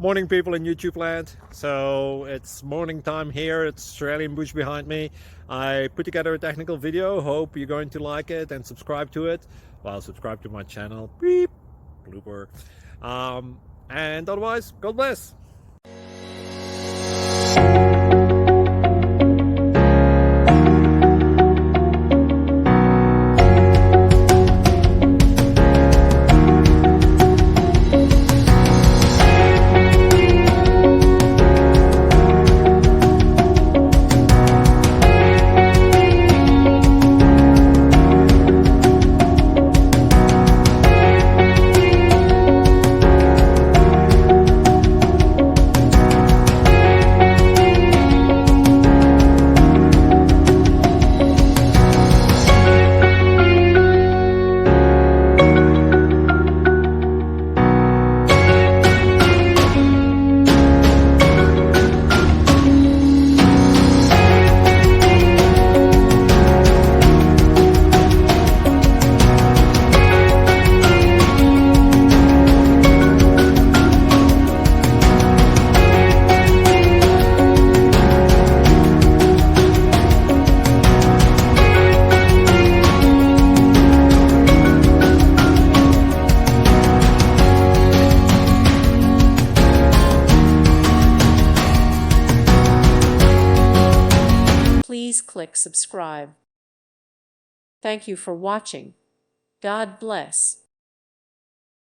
Morning, people in YouTube land. So it's morning time here. It's Australian bush behind me. I put together a technical video. Hope you're going to like it and subscribe to it. Well, subscribe to my channel. Beep. Blooper. And otherwise, God bless. Please click subscribe. Thank you for watching. God bless.